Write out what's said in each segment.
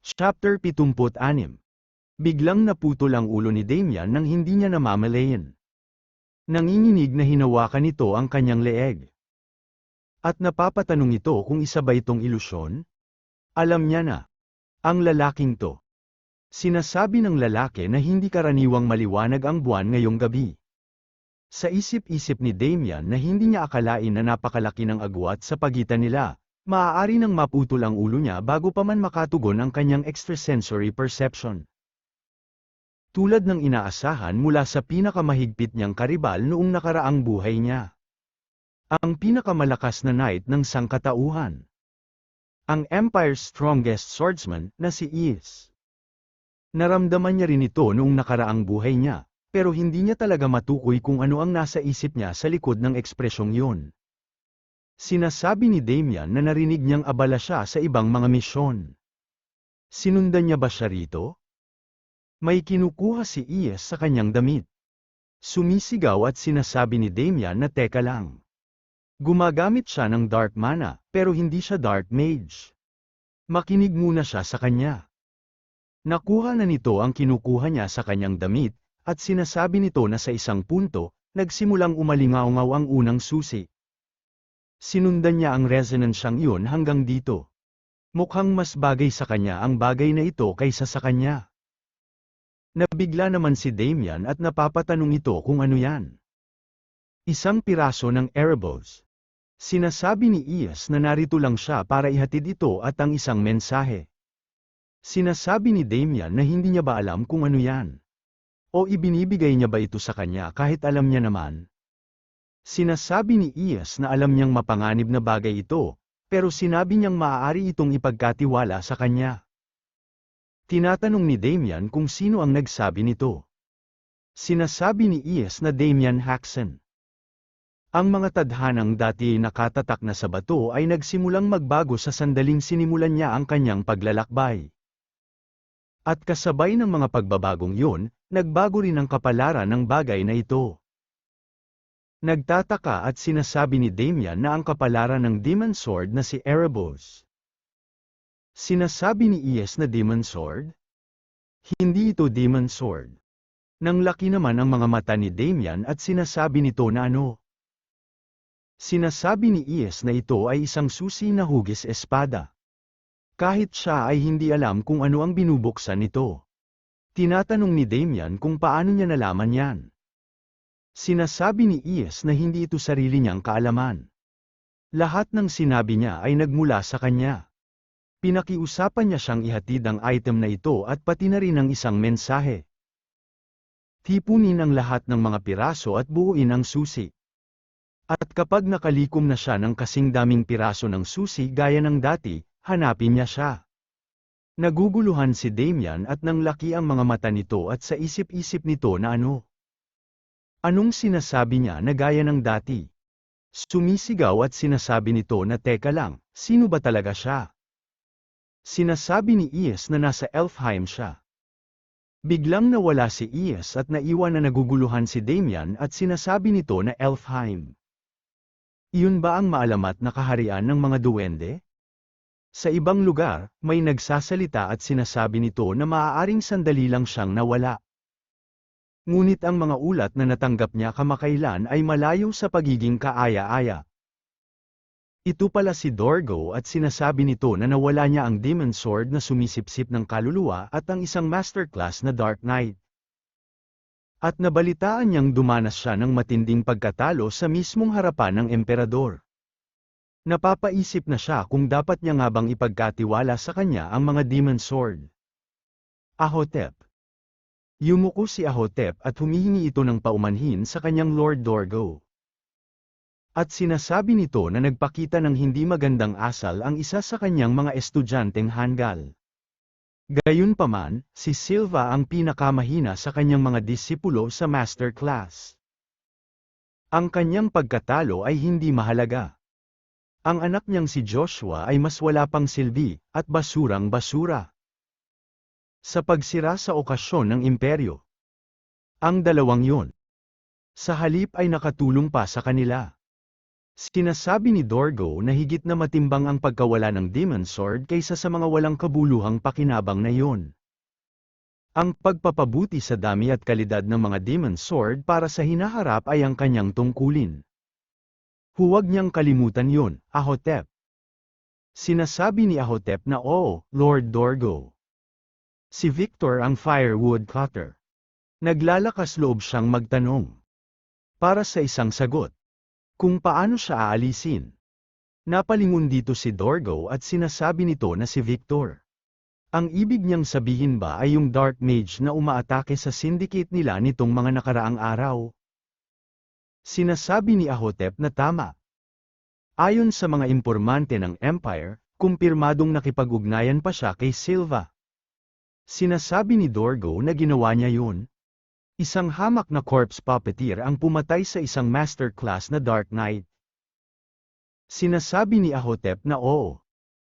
Chapter 76. Biglang naputol ang ulo ni Damian nang hindi niya namamalayan. Nanginginig na hinawakan nito ang kanyang leeg. At napapatanong ito kung isa ba itong ilusyon? Alam niya na. Ang lalaking to. Sinasabi ng lalaki na hindi karaniwang maliwanag ang buwan ngayong gabi. Sa isip-isip ni Damian na hindi niya akalain na napakalaki ng agwat sa pagitan nila. Maaari nang maputol ang ulo niya bago pa man makatugon ang kanyang extrasensory perception. Tulad ng inaasahan mula sa pinakamahigpit niyang karibal noong nakaraang buhay niya. Ang pinakamalakas na knight ng sangkatauhan. Ang Empire's strongest swordsman na si Is. Naramdaman niya rin ito noong nakaraang buhay niya, pero hindi niya talaga matukoy kung ano ang nasa isip niya sa likod ng ekspresyong yun. Sinasabi ni Damian na narinig niyang abala siya sa ibang mga misyon. Sinundan niya ba siya rito? May kinukuha si Is sa kanyang damit. Sumisigaw at sinasabi ni Damian na teka lang. Gumagamit siya ng dark mana, pero hindi siya dark mage. Makinig muna siya sa kanya. Nakuha na nito ang kinukuha niya sa kanyang damit, at sinasabi nito na sa isang punto, nagsimulang umalingaw-ngaw ang unang susi. Sinundan niya ang resonansyang iyon hanggang dito. Mukhang mas bagay sa kanya ang bagay na ito kaysa sa kanya. Nabigla naman si Damian at napapatanong ito kung ano yan. Isang piraso ng Erebos. Sinasabi ni Is na narito lang siya para ihatid ito at ang isang mensahe. Sinasabi ni Damian na hindi niya ba alam kung ano yan. O ibinibigay niya ba ito sa kanya kahit alam niya naman. Sinasabi ni Is na alam niyang mapanganib na bagay ito, pero sinabi niyang maaari itong ipagkatiwala sa kanya. Tinatanong ni Damian kung sino ang nagsabi nito. Sinasabi ni Is na Damian Haxon. Ang mga tadhanang dati nakatatak na sa bato ay nagsimulang magbago sa sandaling sinimulan niya ang kanyang paglalakbay. At kasabay ng mga pagbabagong yun, nagbago rin ang kapalaran ng bagay na ito. Nagtataka at sinasabi ni Damian na ang kapalaran ng Demon Sword na si Erebos. Sinasabi ni Is na Demon Sword? Hindi ito Demon Sword. Nang laki naman ang mga mata ni Damian at sinasabi nito na ano? Sinasabi ni Is na ito ay isang susi na hugis espada. Kahit siya ay hindi alam kung ano ang binubuksan nito. Tinatanong ni Damian kung paano niya nalaman yan. Sinasabi ni Is na hindi ito sarili niyang kaalaman. Lahat ng sinabi niya ay nagmula sa kanya. Pinakiusapan niya siyang ihatid ang item na ito at pati na rin ang isang mensahe. Tipunin ang lahat ng mga piraso at buuin ang susi. At kapag nakalikom na siya ng kasing daming piraso ng susi gaya ng dati, hanapin niya siya. Naguguluhan si Damian at nang laki ang mga mata nito at sa isip-isip nito na ano. Anong sinasabi niya na gaya ng dati? Sumisigaw at sinasabi nito na teka lang, sino ba talaga siya? Sinasabi ni Is na nasa Elfheim siya. Biglang nawala si Is at naiwan na naguguluhan si Damian at sinasabi nito na Elfheim. Iyon ba ang maalamat na kaharian ng mga duwende? Sa ibang lugar, may nagsasalita at sinasabi nito na maaaring sandali lang siyang nawala. Ngunit ang mga ulat na natanggap niya kamakailan ay malayo sa pagiging kaaya-aya. Ito pala si Dorgo at sinasabi nito na nawala niya ang Demon Sword na sumisipsip ng kaluluwa at ang isang masterclass na Dark Knight. At nabalitaan niyang dumanas siya ng matinding pagkatalo sa mismong harapan ng emperador. Napapaisip na siya kung dapat niya nga bang ipagkatiwala sa kanya ang mga Demon Sword. Ahotep. Yumuko si Ahotep at humihingi ito ng paumanhin sa kanyang Lord Dorgo. At sinasabi nito na nagpakita ng hindi magandang asal ang isa sa kanyang mga estudyanteng Hangal. Gayunpaman, si Silva ang pinakamahina sa kanyang mga disipulo sa master class. Ang kanyang pagkatalo ay hindi mahalaga. Ang anak niyang si Joshua ay mas wala pang silbi, at basurang-basura. Sa pagsira sa okasyon ng imperyo. Ang dalawang yun. Sa halip ay nakatulong pa sa kanila. Sinasabi ni Dorgo na higit na matimbang ang pagkawala ng Demon Sword kaysa sa mga walang kabuluhang pakinabang na iyon. Ang pagpapabuti sa dami at kalidad ng mga Demon Sword para sa hinaharap ay ang kanyang tungkulin. Huwag niyang kalimutan yun, Ahotep. Sinasabi ni Ahotep na oo, Lord Dorgo. Si Victor ang firewood cutter. Naglalakas loob siyang magtanong. Para sa isang sagot. Kung paano siya aalisin. Napalingon dito si Dorgo at sinasabi nito na si Victor. Ang ibig niyang sabihin ba ay yung Dark Mage na umaatake sa syndicate nila nitong mga nakaraang araw? Sinasabi ni Ahotep na tama. Ayon sa mga impormante ng Empire, kumpirmadong nakipag-ugnayan pa siya kay Silva. Sinasabi ni Dorgo na ginawa niya yun. Isang hamak na corpse puppeteer ang pumatay sa isang masterclass na Dark Knight. Sinasabi ni Ahotep na oo.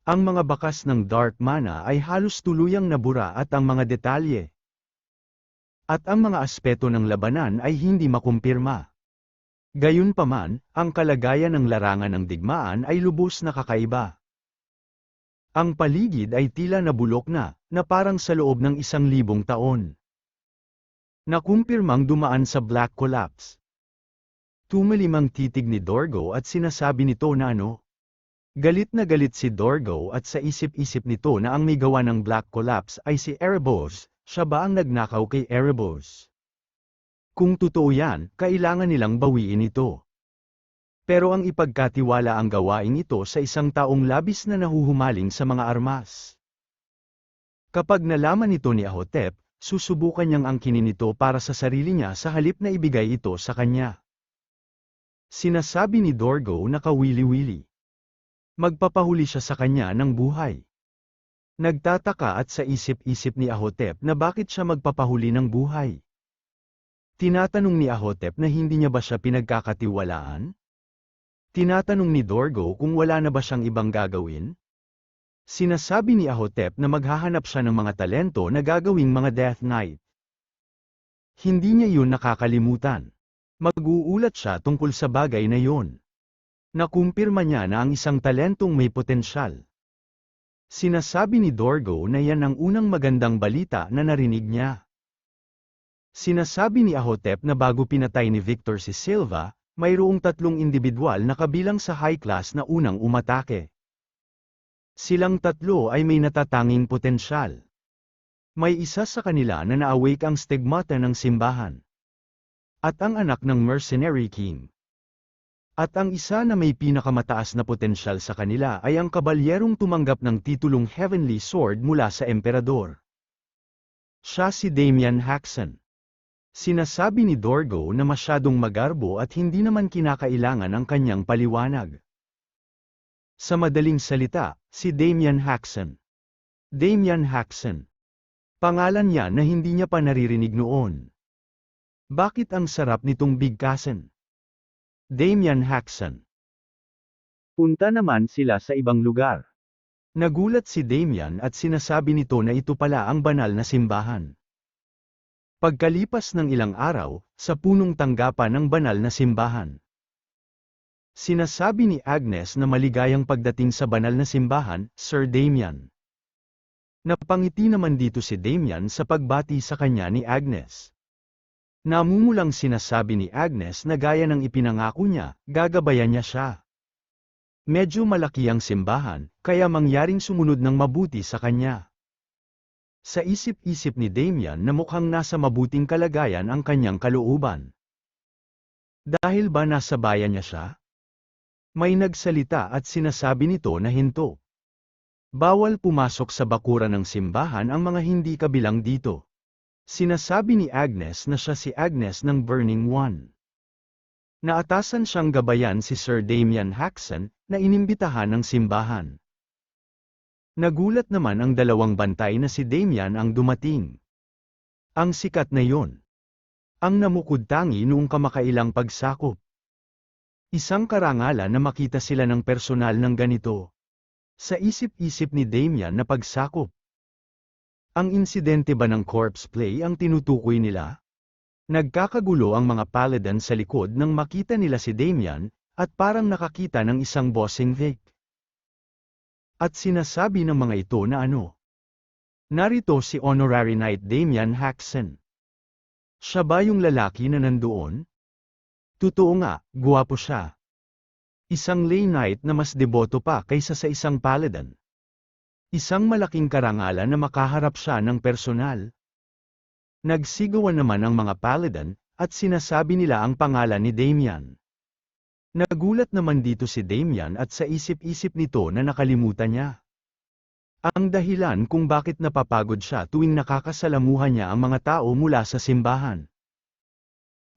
Ang mga bakas ng Dark Mana ay halos tuluyang nabura at ang mga detalye. At ang mga aspeto ng labanan ay hindi makumpirma. Gayunpaman, ang kalagayan ng larangan ng digmaan ay lubos na kakaiba. Ang paligid ay tila nabulok na parang sa loob ng 1,000 taon. Nakumpirmang dumaan sa Black Collapse. Tumalimang titig ni Dorgo at sinasabi nito na ano. Galit na galit si Dorgo at sa isip-isip nito na ang may gawa ng Black Collapse ay si Erebos, siya ba ang nagnakaw kay Erebos? Kung totoo yan, kailangan nilang bawiin ito. Pero ang ipagkatiwala ang gawain ito sa isang taong labis na nahuhumaling sa mga armas. Kapag nalaman ito ni Ahotep, susubukan niyang angkinin ito para sa sarili niya sa halip na ibigay ito sa kanya. Sinasabi ni Dorgo na kawili-wili. Magpapahuli siya sa kanya ng buhay. Nagtataka at sa isip-isip ni Ahotep na bakit siya magpapahuli ng buhay. Tinatanong ni Ahotep na hindi niya ba siya pinagkakatiwalaan? Tinatanong ni Dorgo kung wala na ba siyang ibang gagawin? Sinasabi ni Ahotep na maghahanap siya ng mga talento na gagawing mga Death Knight. Hindi niya yun nakakalimutan. Mag-uulat siya tungkol sa bagay na yun. Nakumpirma niya na ang isang talentong may potensyal. Sinasabi ni Dorgo na yan ang unang magandang balita na narinig niya. Sinasabi ni Ahotep na bago pinatay ni Victor si Silva, mayroong 3 individual na kabilang sa high class na unang umatake. Silang 3 ay may natatanging potensyal. May isa sa kanila na na-awake ang stigmata ng simbahan. At ang anak ng Mercenary King. At ang isa na may pinakamataas na potensyal sa kanila ay ang kabalyerong tumanggap ng titulong Heavenly Sword mula sa Emperador. Siya si Damian Haxon. Sinasabi ni Dorgo na masyadong magarbo at hindi naman kinakailangan ang kanyang paliwanag. Sa madaling salita, si Damian Haxon. Damian Haxon. Pangalan niya na hindi niya pa naririnig noon. Bakit ang sarap nitong bigkasan? Damian Haxon. Punta naman sila sa ibang lugar. Nagulat si Damian at sinasabi nito na ito pala ang banal na simbahan. Pagkalipas ng ilang araw, sa punong tanggapan ng banal na simbahan. Sinasabi ni Agnes na maligayang pagdating sa banal na simbahan, Sir Damian. Napangiti naman dito si Damian sa pagbati sa kanya ni Agnes. Namumulang sinasabi ni Agnes na gaya ng ipinangako niya, gagabayan niya siya. Medyo malaki ang simbahan, kaya mangyaring sumunod ng mabuti sa kanya. Sa isip-isip ni Damian na mukhang nasa mabuting kalagayan ang kanyang kalooban. Dahil ba nasa bayan niya siya? May nagsalita at sinasabi nito na hinto. Bawal pumasok sa bakuran ng simbahan ang mga hindi kabilang dito. Sinasabi ni Agnes na siya si Agnes ng Burning One. Naatasan siyang gabayan si Sir Damian Haxon na inimbitahan ng simbahan. Nagulat naman ang 2 bantay na si Damian ang dumating. Ang sikat na yon. Ang namukod-tangi noong kamakailang pagsakop. Isang karangalan na makita sila ng personal ng ganito. Sa isip-isip ni Damian na pagsakop. Ang insidente ba ng corpse play ang tinutukoy nila? Nagkakagulo ang mga paladin sa likod nang makita nila si Damian, at parang nakakita ng isang bossing Vic. At sinasabi ng mga ito na ano. Narito si Honorary Knight Damian Haxon. Siya ba yung lalaki na nandoon? Totoo nga, guwapo siya. Isang lay knight na mas deboto pa kaysa sa isang paladin. Isang malaking karangalan na makaharap siya ng personal. Nagsigawan naman ang mga paladin, at sinasabi nila ang pangalan ni Damian. Nagulat naman dito si Damian at sa isip-isip nito na nakalimutan niya ang dahilan kung bakit napapagod siya tuwing nakakasalamuhan niya ang mga tao mula sa simbahan.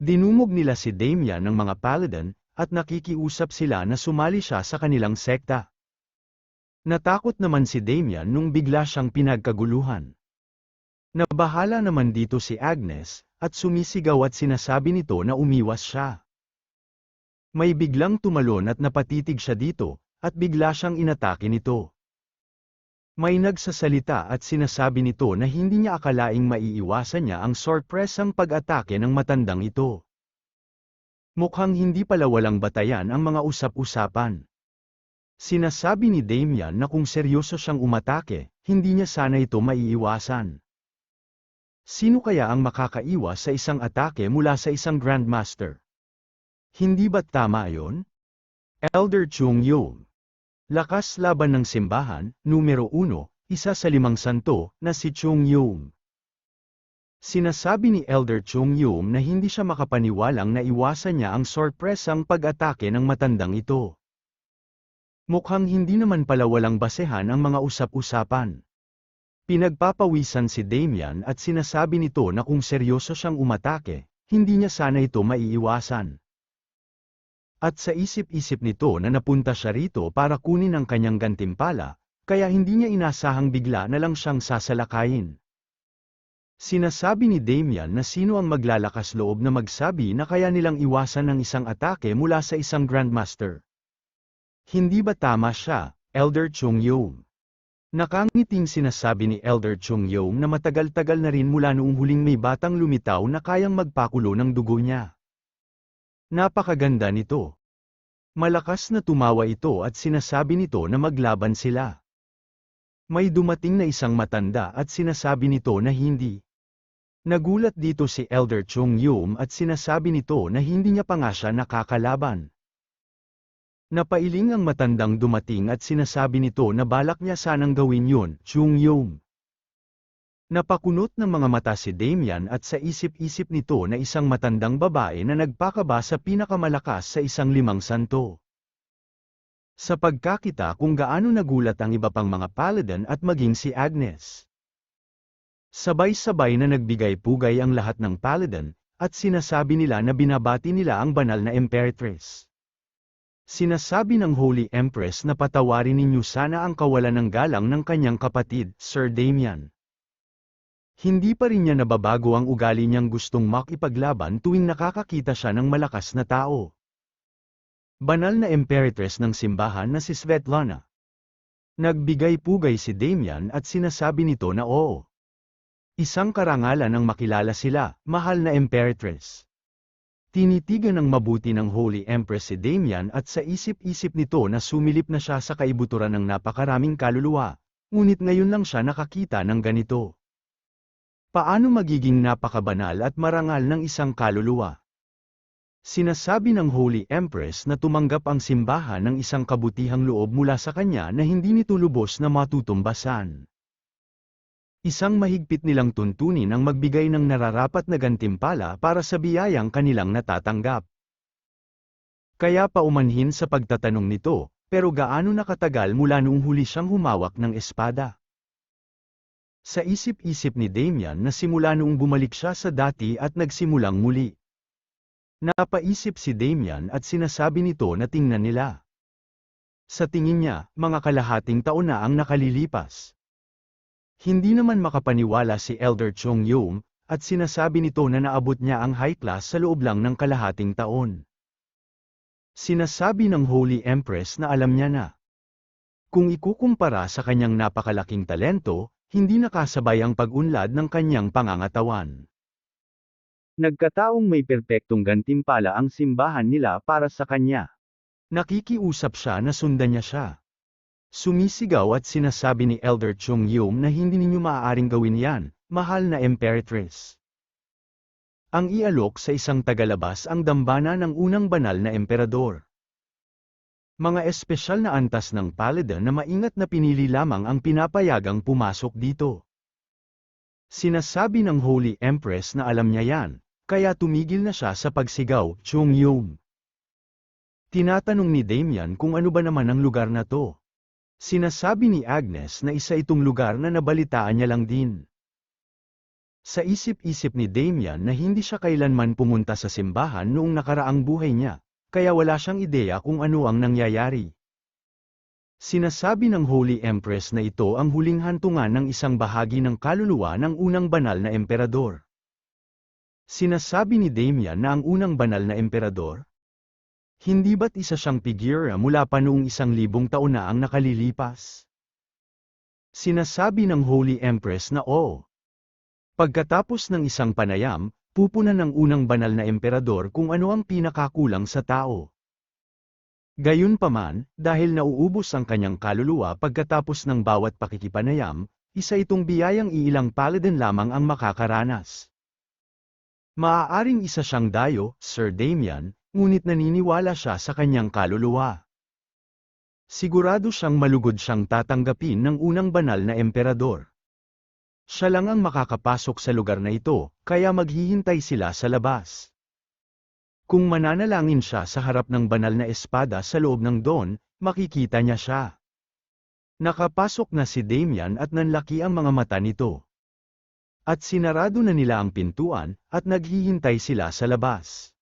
Dinumog nila si Damian ng mga paladin, at nakikiusap sila na sumali siya sa kanilang sekta. Natakot naman si Damian nung bigla siyang pinagkaguluhan. Nabahala naman dito si Agnes, at sumisigaw at sinasabi nito na umiwas siya. May biglang tumalon at napatitig siya dito, at bigla siyang inatake nito. May nagsasalita at sinasabi nito na hindi niya akalaing maiiwasan niya ang sorpresang pag-atake ng matandang ito. Mukhang hindi pala walang batayan ang mga usap-usapan. Sinasabi ni Damian na kung seryoso siyang umatake, hindi niya sana ito maiiwasan. Sino kaya ang makakaiwas sa isang atake mula sa isang Grandmaster? Hindi ba't tama ayon? Elder Chung Yong. Lakas laban ng simbahan, numero 1, isa sa 5 santo, na si Chung Yong. Sinasabi ni Elder Chung Yong na hindi siya makapaniwalang naiwasan niya ang sorpresang pag-atake ng matandang ito. Mukhang hindi naman pala walang basehan ang mga usap-usapan. Pinagpapawisan si Damian at sinasabi nito na kung seryoso siyang umatake, hindi niya sana ito maiiwasan. At sa isip-isip nito na napunta siya rito para kunin ang kanyang gantimpala, kaya hindi niya inasahang bigla na lang siyang sasalakayin. Sinasabi ni Damian na sino ang maglalakas loob na magsabi na kaya nilang iwasan ang isang atake mula sa isang Grandmaster. Hindi ba tama siya, Elder Chung Yong? Nakangiting sinasabi ni Elder Chung Yong na matagal-tagal na rin mula noong huling may batang lumitaw na kayang magpakulo ng dugo niya. Napakaganda nito. Malakas na tumawa ito at sinasabi nito na maglaban sila. May dumating na isang matanda at sinasabi nito na hindi. Nagulat dito si Elder Chung Yong at sinasabi nito na hindi niya pa nga siya nakakalaban. Napailing ang matandang dumating at sinasabi nito na balak niya sanang gawin yun, Chung Yong. Napakunot ng mga mata si Damian at sa isip-isip nito na isang matandang babae na nagpakaba sa pinakamalakas sa isang 5 santo. Sa pagkakita kung gaano nagulat ang iba pang mga paladin at maging si Agnes. Sabay-sabay na nagbigay-pugay ang lahat ng paladin, at sinasabi nila na binabati nila ang banal na Imperatress. Sinasabi ng Holy Empress na patawarin ninyo sana ang kawalan ng galang ng kanyang kapatid, Sir Damian. Hindi pa rin niya nababago ang ugali niyang gustong makipaglaban tuwing nakakakita siya ng malakas na tao. Banal na Imperatress ng simbahan na si Svetlana. Nagbigay-pugay si Damian at sinasabi nito na oo. Isang karangalan ang makilala sila, mahal na Imperatress. Tinitigan ng mabuti ng Holy Empress si Damian at sa isip-isip nito na sumilip na siya sa kaibuturan ng napakaraming kaluluwa, ngunit ngayon lang siya nakakita ng ganito. Paano magiging napakabanal at marangal ng isang kaluluwa? Sinasabi ng Holy Empress na tumanggap ang simbahan ng isang kabutihang loob mula sa kanya na hindi nito lubos na matutumbasan. Isang mahigpit nilang tuntunin ang magbigay ng nararapat na gantimpala para sa biyayang kanilang natatanggap. Kaya paumanhin sa pagtatanong nito, pero gaano nakatagal mula noong huli siyang humawak ng espada? Sa isip-isip ni Damian na simula noong bumalik siya sa dati at nagsimulang muli. Napaisip si Damian at sinasabi nito na tingnan nila. Sa tingin niya, mga kalahating taon na ang nakalilipas. Hindi naman makapaniwala si Elder Chung Yong, at sinasabi nito na naabot niya ang high class sa loob lang ng kalahating taon. Sinasabi ng Holy Empress na alam niya na. Kung ikukumpara sa kanyang napakalaking talento, hindi nakasabay ang pag-unlad ng kanyang pangangatawan. Nagkataong may perpektong gantimpala ang simbahan nila para sa kanya. Nakikiusap siya na sundan niya siya. Sumisigaw at sinasabi ni Elder Chung Yum na hindi ninyo maaaring gawin yan, mahal na Emperatris. Ang ialok sa isang tagalabas ang dambana ng unang banal na emperador. Mga espesyal na antas ng Paladin na maingat na pinili lamang ang pinapayagang pumasok dito. Sinasabi ng Holy Empress na alam niya yan, kaya tumigil na siya sa pagsigaw, Chung Yum. Tinatanong ni Damian kung ano ba naman ang lugar na to. Sinasabi ni Agnes na isa itong lugar na nabalitaan niya lang din. Sa isip-isip ni Damian na hindi siya kailanman pumunta sa simbahan noong nakaraang buhay niya, kaya wala siyang ideya kung ano ang nangyayari. Sinasabi ng Holy Empress na ito ang huling hantungan ng isang bahagi ng kaluluwa ng unang banal na emperador. Sinasabi ni Damian na ang unang banal na emperador? Hindi ba't isa siyang figura mula pa noong 1,000 taon na ang nakalilipas? Sinasabi ng Holy Empress na oo. Pagkatapos ng isang panayam, pupunan ng unang banal na emperador kung ano ang pinakakulang sa tao. Gayunpaman, dahil nauubos ang kanyang kaluluwa pagkatapos ng bawat pakikipanayam, isa itong biyayang iilang paladin lamang ang makakaranas. Maaaring isa siyang dayo, Sir Damian, ngunit naniniwala siya sa kanyang kaluluwa. Sigurado siyang malugod siyang tatanggapin ng unang banal na emperador. Siya lang ang makakapasok sa lugar na ito, kaya maghihintay sila sa labas. Kung mananalangin siya sa harap ng banal na espada sa loob ng Dawn, makikita niya siya. Nakapasok na si Damian at nanlaki ang mga mata nito. At sinarado na nila ang pintuan, at naghihintay sila sa labas.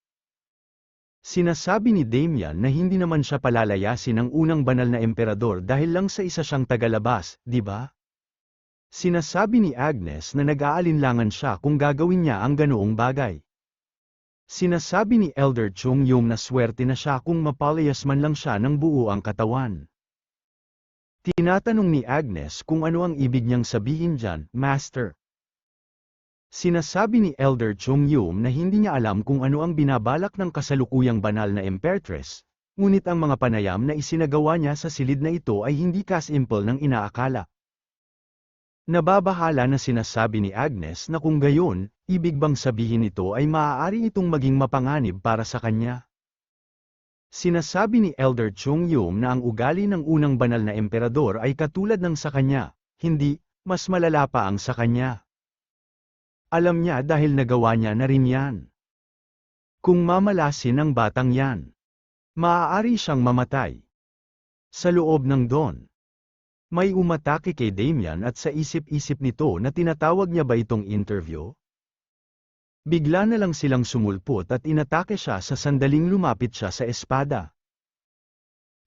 Sinasabi ni Damian na hindi naman siya palalayasin ng unang banal na emperador dahil lang sa isa siyang tagalabas, di ba? Sinasabi ni Agnes na nag-aalinlangan siya kung gagawin niya ang ganoong bagay. Sinasabi ni Elder Chung Yum na swerte na siya kung mapalayas man lang siya ng buo ang katawan. Tinatanong ni Agnes kung ano ang ibig niyang sabihin dyan, Master. Sinasabi ni Elder Chung Yum na hindi niya alam kung ano ang binabalak ng kasalukuyang banal na Empress, ngunit ang mga panayam na isinagawa niya sa silid na ito ay hindi kasimple ng inaakala. Nababahala na sinasabi ni Agnes na kung gayon, ibig bang sabihin ito ay maaari itong maging mapanganib para sa kanya. Sinasabi ni Elder Chung Yum na ang ugali ng unang banal na emperador ay katulad ng sa kanya, hindi, mas malala pa ang sa kanya. Alam niya dahil nagawa niya na rin yan. Kung mamalasin ang batang yan, maaari siyang mamatay. Sa loob ng Dawn. May umatake kay Damian at sa isip-isip nito na tinatawag niya ba itong interview? Bigla na lang silang sumulpot at inatake siya sa sandaling lumapit siya sa espada.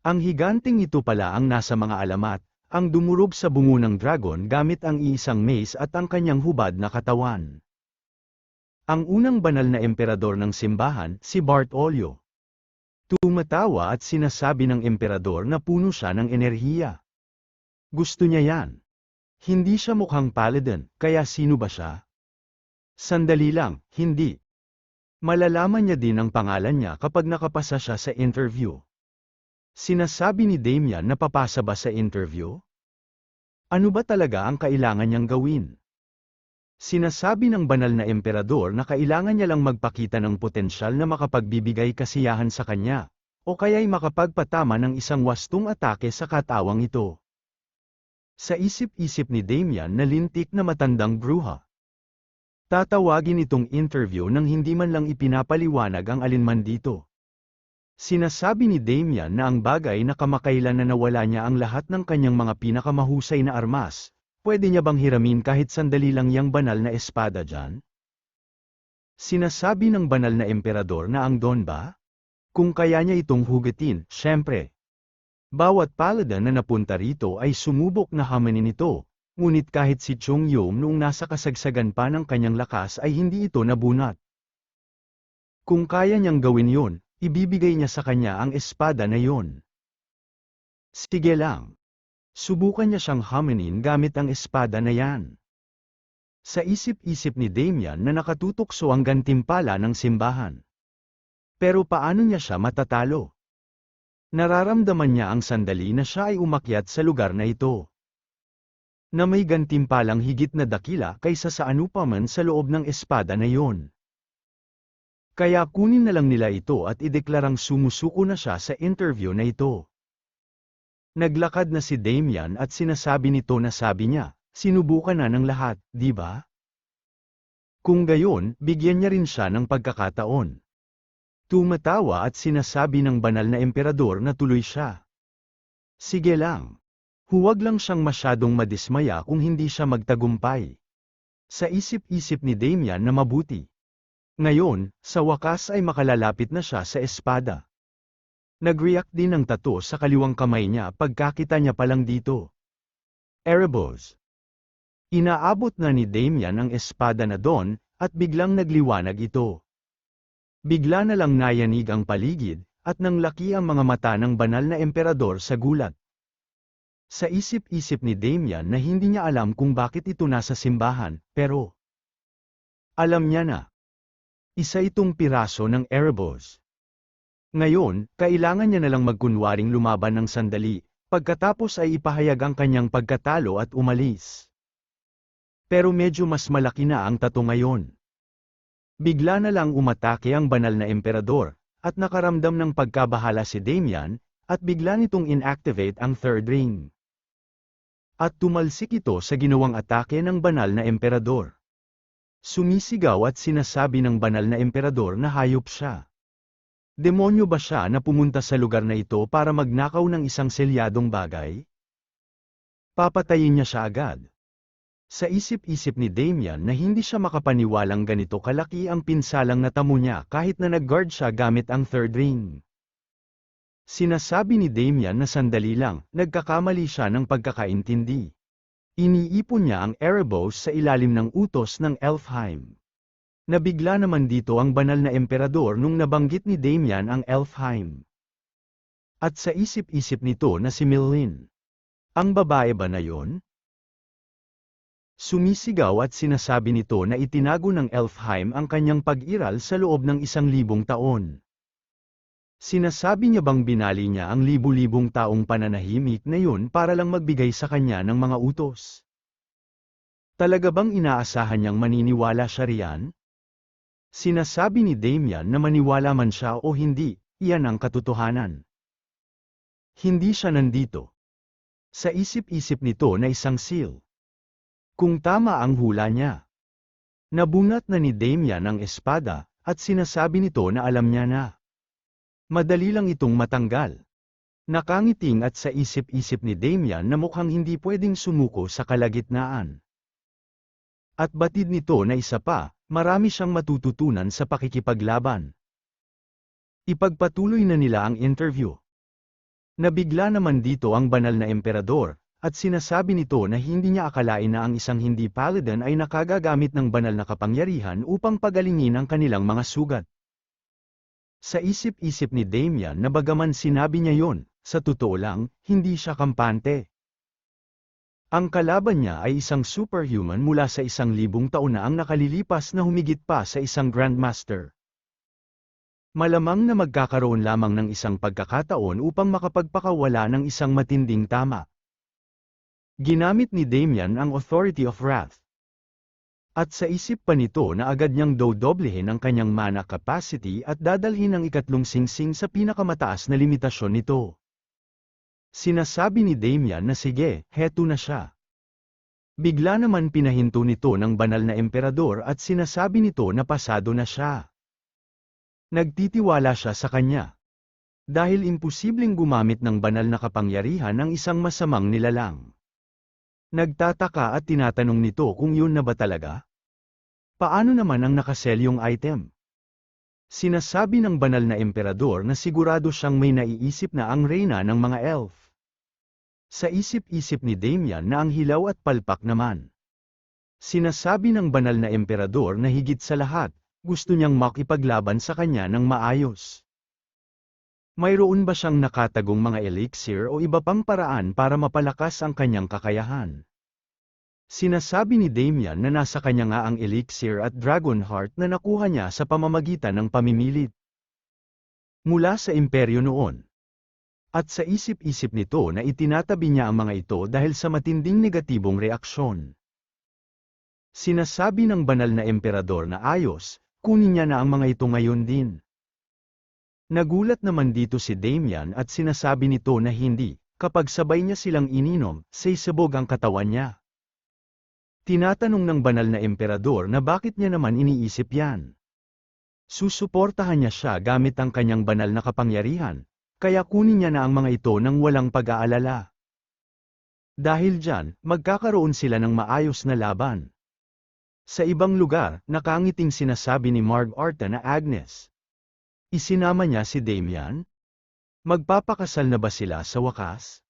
Ang higanting ito pala ang nasa mga alamat, ang dumurog sa bungo ng dragon gamit ang iisang mace at ang kanyang hubad na katawan. Ang unang banal na emperador ng simbahan, si Bartolyo. Tumatawa at sinasabi ng emperador na puno siya ng enerhiya. Gusto niya yan. Hindi siya mukhang paladin, kaya sino ba siya? Sandali lang, hindi. Malalaman niya din ang pangalan niya kapag nakapasa siya sa interview. Sinasabi ni Damian na papasa ba sa interview? Ano ba talaga ang kailangan niyang gawin? Sinasabi ng banal na emperador na kailangan niya lang magpakita ng potensyal na makapagbibigay kasiyahan sa kanya, o kaya'y makapagpatama ng isang wastong atake sa katawang ito. Sa isip-isip ni Damian na lintik na matandang bruha. Tatawagin itong interview nang hindi man lang ipinapaliwanag ang alinman dito. Sinasabi ni Damian na ang bagay na kamakailan na nawala niya ang lahat ng kanyang mga pinakamahusay na armas, pwede niya bang hiramin kahit sandali lang yang banal na espada dyan? Sinasabi ng banal na emperador na ang Dawn ba? Kung kaya niya itong hugatin, syempre. Bawat paladin na napunta rito ay sumubok na hamanin ito, ngunit kahit si Chung Yum noong nasa kasagsagan pa ng kanyang lakas ay hindi ito nabunat. Kung kaya niyang gawin yon, ibibigay niya sa kanya ang espada na yon. Sige lang. Subukan niya siyang hamanin gamit ang espada na yan. Sa isip-isip ni Damian na nakatutokso ang gantimpala ng simbahan. Pero paano niya siya matatalo? Nararamdaman niya ang sandali na siya ay umakyat sa lugar na ito. Na may gantimpalang higit na dakila kaysa sa anupaman sa loob ng espada na yon. Kaya kunin na lang nila ito at ideklarang sumusuko na siya sa interview na ito. Naglakad na si Damian at sinasabi nito na sabi niya, sinubukan na ng lahat, di ba? Kung gayon, bigyan niya rin siya ng pagkakataon. Tumatawa at sinasabi ng banal na emperador na tuloy siya. Sige lang. Huwag lang siyang masyadong madismaya kung hindi siya magtagumpay. Sa isip-isip ni Damian na mabuti. Ngayon, sa wakas ay makalalapit na siya sa espada. Nag-react din ng tato sa kaliwang kamay niya pagkakita niya palang dito. Erebos. Inaabot na ni Damian ang espada na doon, at biglang nagliwanag ito. Bigla na lang nayanig ang paligid, at nang laki ang mga mata ng banal na emperador sa gulat. Sa isip-isip ni Damian na hindi niya alam kung bakit ito nasa simbahan, pero alam niya na. Isa itong piraso ng Erebos. Ngayon, kailangan niya na lang magkunwaring lumaban ng sandali, pagkatapos ay ipahayag ang kanyang pagkatalo at umalis. Pero medyo mas malaki na ang tato ngayon. Bigla na lang umatake ang banal na emperador, at nakaramdam ng pagkabahala si Damian, at bigla nitong inactivate ang third ring. At tumalsik ito sa ginawang atake ng banal na emperador. Sumisigaw at sinasabi ng banal na emperador na hayop siya. Demonyo ba siya na pumunta sa lugar na ito para magnakaw ng isang selyadong bagay? Papatayin niya siya agad. Sa isip-isip ni Damian na hindi siya makapaniwalang ganito kalaki ang pinsalang natamo niya kahit na nag-guard siya gamit ang third ring. Sinasabi ni Damian na sandali lang, nagkakamali siya ng pagkakaintindi. Iniipon niya ang Erebos sa ilalim ng utos ng Elfheim. Nabigla naman dito ang banal na emperador nung nabanggit ni Damian ang Elfheim. At sa isip-isip nito na si Milline. Ang babae ba na yon? Sumisigaw at sinasabi nito na itinago ng Elfheim ang kanyang pag-iral sa loob ng 1,000 taon. Sinasabi niya bang binali niya ang libu-libong taong pananahimik na yun para lang magbigay sa kanya ng mga utos? Talaga bang inaasahan niyang maniniwala siya riyan? Sinasabi ni Damian na maniwala man siya o hindi, iyan ang katotohanan. Hindi siya nandito. Sa isip-isip nito na isang seal. Kung tama ang hula niya. Nabunat na ni Damian ang espada, at sinasabi nito na alam niya na. Madali lang itong matanggal. Nakangiting at sa isip-isip ni Damian na mukhang hindi pwedeng sumuko sa kalagitnaan. At batid nito na isa pa, marami siyang matututunan sa pakikipaglaban. Ipagpatuloy na nila ang interview. Nabigla naman dito ang banal na emperador, at sinasabi nito na hindi niya akalain na ang isang hindi paladin ay nakagagamit ng banal na kapangyarihan upang pagalingin ang kanilang mga sugat. Sa isip-isip ni Damian na bagaman sinabi niya yon, sa totoo lang, hindi siya kampante. Ang kalaban niya ay isang superhuman mula sa 1,000 taon na ang nakalilipas na humigit pa sa isang Grandmaster. Malamang na magkakaroon lamang ng isang pagkakataon upang makapagpakawala ng isang matinding tama. Ginamit ni Damian ang Authority of Wrath. At sa isip pa nito na agad niyang dodoblehin ang kanyang mana capacity at dadalhin ang ikatlong singsing sa pinakamataas na limitasyon nito. Sinasabi ni Damian na sige, heto na siya. Bigla naman pinahinto nito ng banal na emperador at sinasabi nito na pasado na siya. Nagtitiwala siya sa kanya. Dahil imposibleng gumamit ng banal na kapangyarihan ng isang masamang nilalang. Nagtataka at tinatanong nito kung yun na ba talaga? Paano naman ang nakaselyong item? Sinasabi ng banal na emperador na sigurado siyang may naiisip na ang reyna ng mga elf. Sa isip-isip ni Damian na ang hilaw at palpak naman. Sinasabi ng banal na emperador na higit sa lahat, gusto niyang makipaglaban sa kanya ng maayos. Mayroon ba siyang nakatagong mga elixir o iba pang paraan para mapalakas ang kanyang kakayahan? Sinasabi ni Damian na nasa kanya nga ang elixir at dragon heart na nakuha niya sa pamamagitan ng pamimilit. Mula sa imperyo noon. At sa isip-isip nito na itinatabi niya ang mga ito dahil sa matinding negatibong reaksyon. Sinasabi ng banal na emperador na ayos, kunin niya na ang mga ito ngayon din. Nagulat naman dito si Damian at sinasabi nito na hindi, kapag sabay niya silang ininom, sisabog ang katawan niya. Tinatanong ng banal na emperador na bakit niya naman iniisip yan. Susuportahan niya siya gamit ang kanyang banal na kapangyarihan, kaya kunin niya na ang mga ito nang walang pag-aalala. Dahil dyan, magkakaroon sila ng maayos na laban. Sa ibang lugar, nakangiting sinasabi ni Marg Arta na Agnes. Isinama niya si Damian? Magpapakasal na ba sila sa wakas?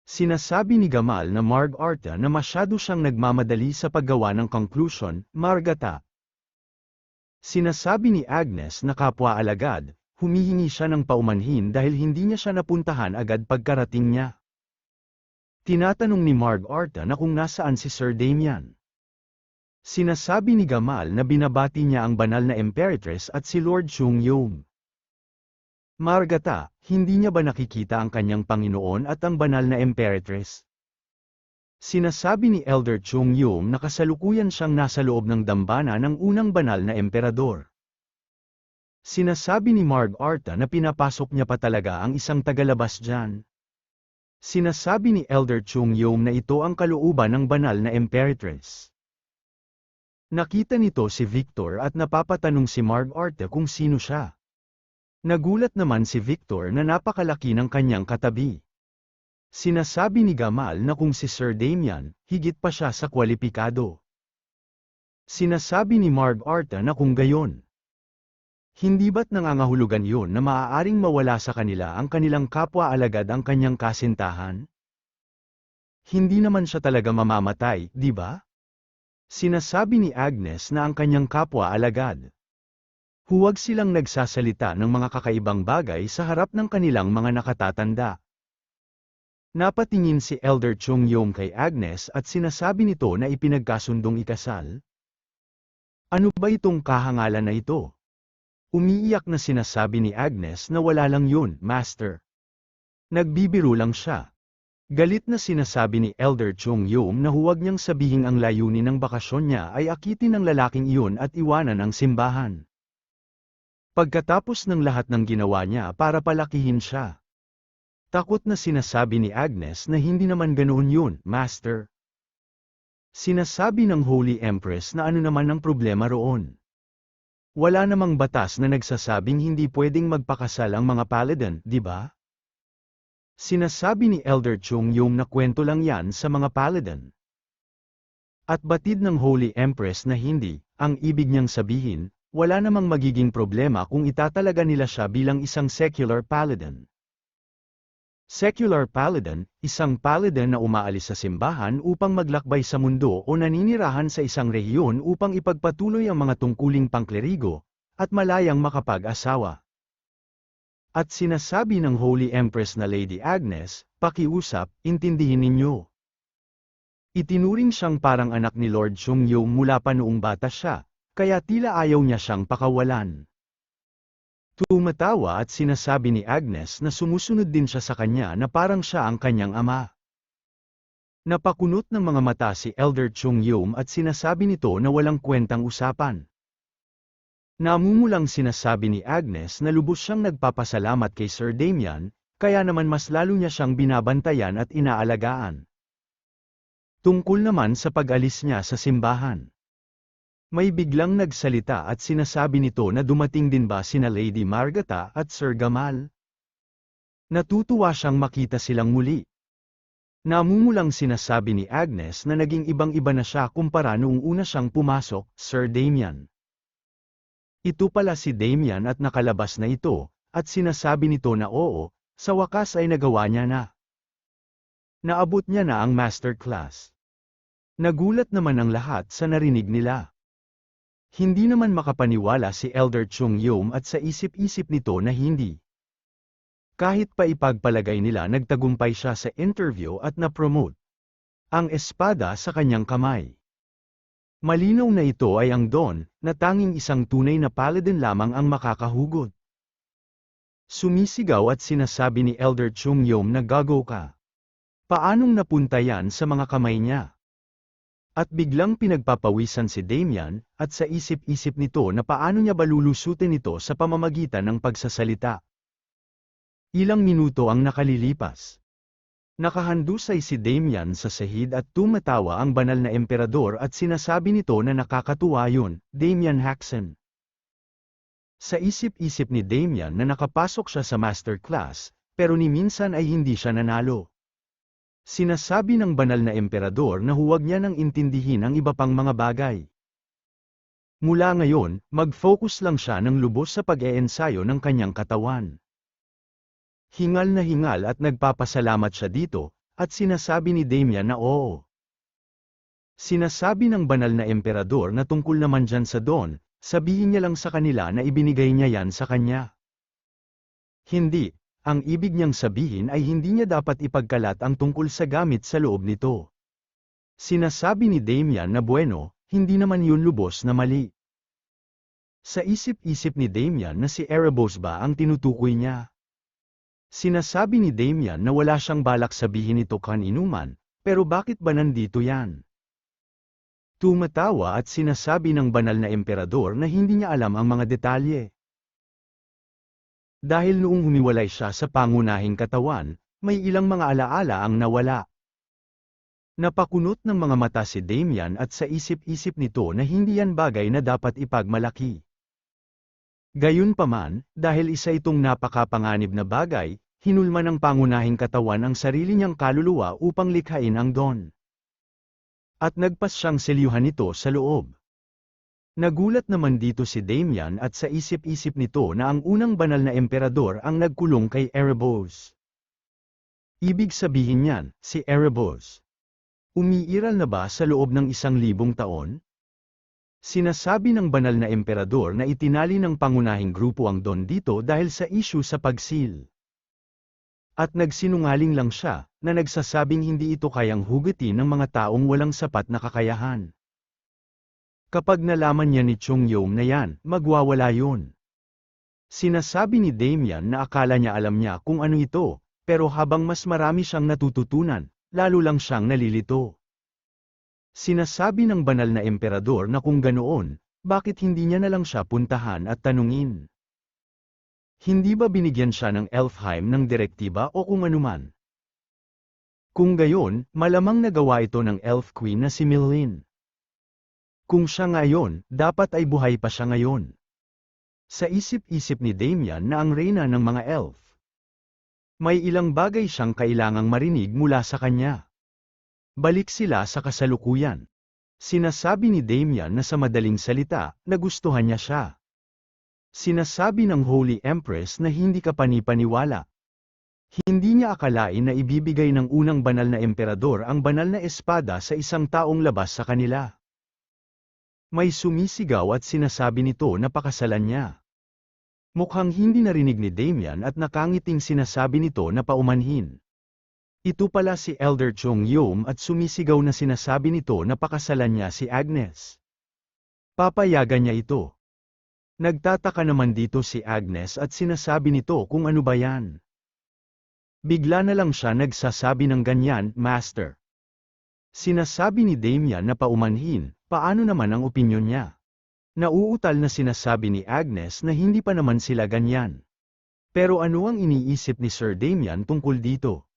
Sinasabi ni Gamal na Marg Arta na masyado siyang nagmamadali sa paggawa ng conclusion, Margata. Sinasabi ni Agnes na kapwa-alagad, humihingi siya ng paumanhin dahil hindi niya siya napuntahan agad pagkarating niya. Tinatanong ni Marg Arta na kung nasaan si Sir Damian. Sinasabi ni Gamal na binabati niya ang banal na Imperatress at si Lord Chungyong. Margata, hindi niya ba nakikita ang kanyang Panginoon at ang banal na Imperatress? Sinasabi ni Elder Chungyong na kasalukuyan siyang nasa loob ng dambana ng unang banal na emperador. Sinasabi ni Marg Arta na pinapasok niya pa talaga ang isang tagalabas dyan. Sinasabi ni Elder Chungyong na ito ang kalooban ng banal na Imperatress. Nakita nito si Victor at napapatanong si Marg Arta kung sino siya. Nagulat naman si Victor na napakalaki ng kanyang katabi. Sinasabi ni Gamal na kung si Sir Damian, higit pa siya sa kwalipikado. Sinasabi ni Marg Arta na kung gayon. Hindi ba't nangangahulugan yun na maaaring mawala sa kanila ang kanilang kapwa-alagad ang kanyang kasintahan? Hindi naman siya talaga mamamatay, di ba? Sinasabi ni Agnes na ang kanyang kapwa-alagad. Huwag silang nagsasalita ng mga kakaibang bagay sa harap ng kanilang mga nakatatanda. Napatingin si Elder Chungyong kay Agnes at sinasabi nito na ipinagkasundong ikasal. Ano ba itong kahangalan na ito? Umiiyak na sinasabi ni Agnes na wala lang yun, Master. Nagbibiro lang siya. Galit na sinasabi ni Elder Chungyong na huwag niyang sabihing ang layunin ng bakasyon niya ay akitin ng lalaking iyon at iwanan ang simbahan. Pagkatapos ng lahat ng ginawa niya para palakihin siya. Takot na sinasabi ni Agnes na hindi naman ganoon yun, Master. Sinasabi ng Holy Empress na ano naman ang problema roon. Wala namang batas na nagsasabing hindi pwedeng magpakasal ang mga paladin, di ba? Sinasabi ni Elder Chungyong na kwento lang yan sa mga paladin. At batid ng Holy Empress na hindi, ang ibig niyang sabihin, wala namang magiging problema kung itatalaga nila siya bilang isang secular paladin. Secular paladin, isang paladin na umaalis sa simbahan upang maglakbay sa mundo o naninirahan sa isang rehiyon upang ipagpatuloy ang mga tungkuling pangklerigo, at malayang makapag-asawa. At sinasabi ng Holy Empress na Lady Agnes, pakiusap, intindihin ninyo. Itinuring siyang parang anak ni Lord Chungyong mula pa noong bata siya, kaya tila ayaw niya siyang pakawalan. Tumatawa at sinasabi ni Agnes na sumusunod din siya sa kanya na parang siya ang kanyang ama. Napakunot ng mga mata si Elder Chungyong at sinasabi nito na walang kwentang usapan. Namumulang sinasabi ni Agnes na lubos siyang nagpapasalamat kay Sir Damian, kaya naman mas lalo niya siyang binabantayan at inaalagaan. Tungkol naman sa pag-alis niya sa simbahan. May biglang nagsalita at sinasabi nito na dumating din ba sina Lady Margata at Sir Gamal. Natutuwa siyang makita silang muli. Namumulang sinasabi ni Agnes na naging ibang-iba na siya kumpara noong una siyang pumasok, Sir Damian. Ito pala si Damian at nakalabas na ito, at sinasabi nito na oo, sa wakas ay nagawa niya na. Naabot niya na ang masterclass. Nagulat naman ang lahat sa narinig nila. Hindi naman makapaniwala si Elder Chungyong at sa isip-isip nito na hindi. Kahit pa ipagpalagay nila nagtagumpay siya sa interview at na-promote ang espada sa kanyang kamay. Malinaw na ito ay ang Don, na tanging isang tunay na paladin lamang ang makakahugot. Sumisigaw at sinasabi ni Elder Chung Yom na gago ka. Paanong napunta yan sa mga kamay niya? At biglang pinagpapawisan si Damian, at sa isip-isip nito na paano niya balulusutin ito sa pamamagitan ng pagsasalita. Ilang minuto ang nakalilipas. Nakahandusay si Damian sa sahig at tumatawa ang banal na emperador at sinasabi nito na nakakatuwa yun, Damian Haxon. Sa isip-isip ni Damian na nakapasok siya sa master class, pero ni minsan ay hindi siya nanalo. Sinasabi ng banal na emperador na huwag niya nang intindihin ang iba pang mga bagay. Mula ngayon, mag-focus lang siya ng lubos sa pag-eensayo ng kanyang katawan. Hingal na hingal at nagpapasalamat siya dito, at sinasabi ni Damian na oo. Sinasabi ng banal na emperador na tungkol naman dyan sa Don, sabihin niya lang sa kanila na ibinigay niya yan sa kanya. Hindi, ang ibig niyang sabihin ay hindi niya dapat ipagkalat ang tungkol sa gamit sa loob nito. Sinasabi ni Damian na bueno, hindi naman yun lubos na mali. Sa isip-isip ni Damian na si Erebos ba ang tinutukoy niya? Sinasabi ni Damian na wala siyang balak sabihin ito kaninuman, pero bakit ba nandito yan? Tumatawa at sinasabi ng banal na emperador na hindi niya alam ang mga detalye. Dahil noong humiwalay siya sa pangunahing katawan, may ilang mga alaala ang nawala. Napakunot ng mga mata si Damian at sa isip-isip nito na hindi yan bagay na dapat ipagmalaki. Gayunpaman, dahil isa itong napakapanganib na bagay, hinulma ng pangunahing katawan ang sarili niyang kaluluwa upang likhain ang Don. At nagpas siyang selyuhan nito sa loob. Nagulat naman dito si Damian at sa isip-isip nito na ang unang banal na emperador ang nagkulong kay Erebos. Ibig sabihin niyan, si Erebos. Umiiral na ba sa loob ng 1,000 taon? Sinasabi ng banal na emperador na itinali ng pangunahing grupo ang Don dito dahil sa issue sa pagsil. At nagsinungaling lang siya, na nagsasabing hindi ito kayang hugutin ng mga taong walang sapat na kakayahan. Kapag nalaman niya ni Chung Yom na yan, magwawala yun. Sinasabi ni Damian na akala niya alam niya kung ano ito, pero habang mas marami siyang natututunan, lalo lang siyang nalilito. Sinasabi ng banal na emperador na kung ganoon, bakit hindi niya na lang siya puntahan at tanungin? Hindi ba binigyan siya ng Elfheim ng direktiba o kung anuman? Kung gayon, malamang nagawa ito ng Elf Queen na si Milene. Kung siya ngayon, dapat ay buhay pa siya ngayon. Sa isip-isip ni Damian na ang reyna ng mga elf. May ilang bagay siyang kailangang marinig mula sa kanya. Balik sila sa kasalukuyan. Sinasabi ni Damian na sa madaling salita, nagustuhan niya siya. Sinasabi ng Holy Empress na hindi ka panipaniwala. Hindi niya akalain na ibibigay ng unang banal na emperador ang banal na espada sa isang taong labas sa kanila. May sumisigaw at sinasabi nito na pakasalan niya. Mukhang hindi narinig ni Damian at nakangiting sinasabi nito na paumanhin. Ito pala si Elder Chung Yom at sumisigaw na sinasabi nito na pakasalan niya si Agnes. Papayagan niya ito. Nagtataka naman dito si Agnes at sinasabi nito kung ano ba yan. Bigla na lang siya nagsasabi ng ganyan, Master. Sinasabi ni Damian na paumanhin, paano naman ang opinyon niya? Nauutal na sinasabi ni Agnes na hindi pa naman sila ganyan. Pero ano ang iniisip ni Sir Damian tungkol dito?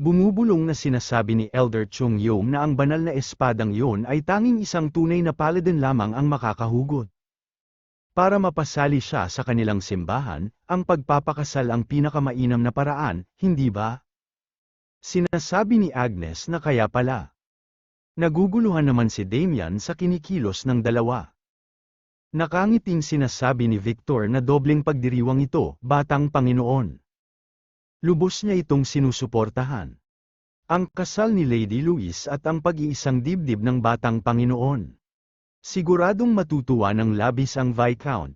Bumubulong na sinasabi ni Elder Chung Yom na ang banal na espadang yon ay tanging isang tunay na paladin lamang ang makakahugot. Para mapasali siya sa kanilang simbahan, ang pagpapakasal ang pinakamainam na paraan, hindi ba? Sinasabi ni Agnes na kaya pala. Naguguluhan naman si Damian sa kinikilos ng dalawa. Nakangiting sinasabi ni Victor na dobleng pagdiriwang ito, batang Panginoon. Lubos niya itong sinusuportahan. Ang kasal ni Lady Louise at ang pag-iisang dibdib ng batang Panginoon. Siguradong matutuwa ng labis ang Viscount.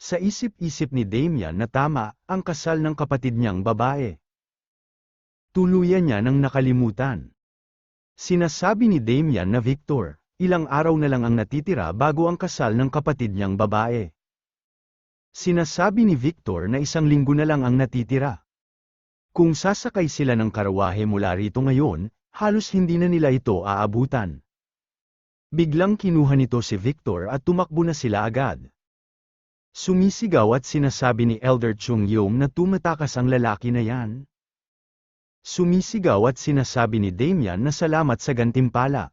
Sa isip-isip ni Damian na tama, ang kasal ng kapatid niyang babae. Tuluyan niya nang nakalimutan. Sinasabi ni Damian na Victor, ilang araw na lang ang natitira bago ang kasal ng kapatid niyang babae. Sinasabi ni Victor na 1 linggo na lang ang natitira. Kung sasakay sila ng karawahe mula rito ngayon, halos hindi na nila ito aabutan. Biglang kinuha nito si Victor at tumakbo na sila agad. Sumisigaw at sinasabi ni Elder Chung Yum na tumatakas ang lalaki na yan. Sumisigaw at sinasabi ni Damian na salamat sa gantimpala.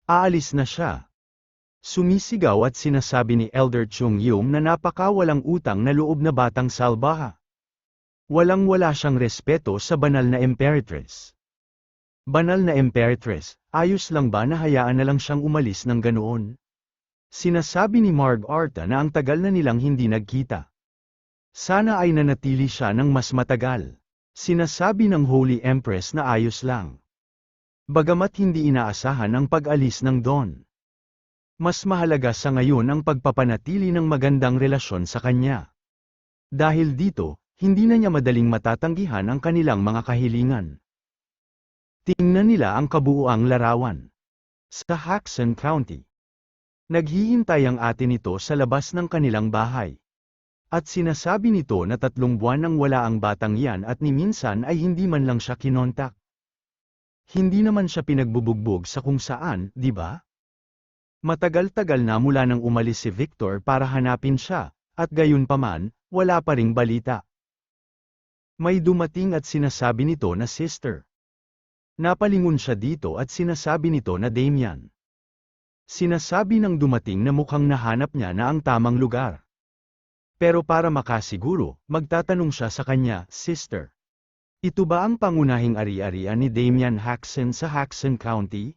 Aalis na siya. Sumisigaw at sinasabi ni Elder Chung Yum na napakawalang utang na loob na batang salbaha. Walang-wala siyang respeto sa banal na Imperatress. Banal na Imperatress, ayos lang ba na hayaan na lang siyang umalis ng ganoon? Sinasabi ni Marg Arta na ang tagal na nilang hindi nagkita. Sana ay nanatili siya ng mas matagal. Sinasabi ng Holy Empress na ayos lang. Bagamat hindi inaasahan ang pag-alis ng Don. Mas mahalaga sa ngayon ang pagpapanatili ng magandang relasyon sa kanya. Dahil dito, hindi na niya madaling matatanggihan ang kanilang mga kahilingan. Tingnan nila ang kabuuang larawan. Sa Jackson County. Naghihintay ang ate nito sa labas ng kanilang bahay. At sinasabi nito na 3 buwan nang wala ang batang yan at ni minsan ay hindi man lang siya kinontak. Hindi naman siya pinagbubugbog sa kung saan, di ba? Matagal-tagal na mula nang umalis si Victor para hanapin siya, at gayunpaman, wala pa ring balita. May dumating at sinasabi nito na sister. Napalingon siya dito at sinasabi nito na Damian. Sinasabi ng dumating na mukhang nahanap niya na ang tamang lugar. Pero para makasiguro, magtatanong siya sa kanya, sister. Ito ba ang pangunahing ari-arian ni Damian Jackson sa Jackson County?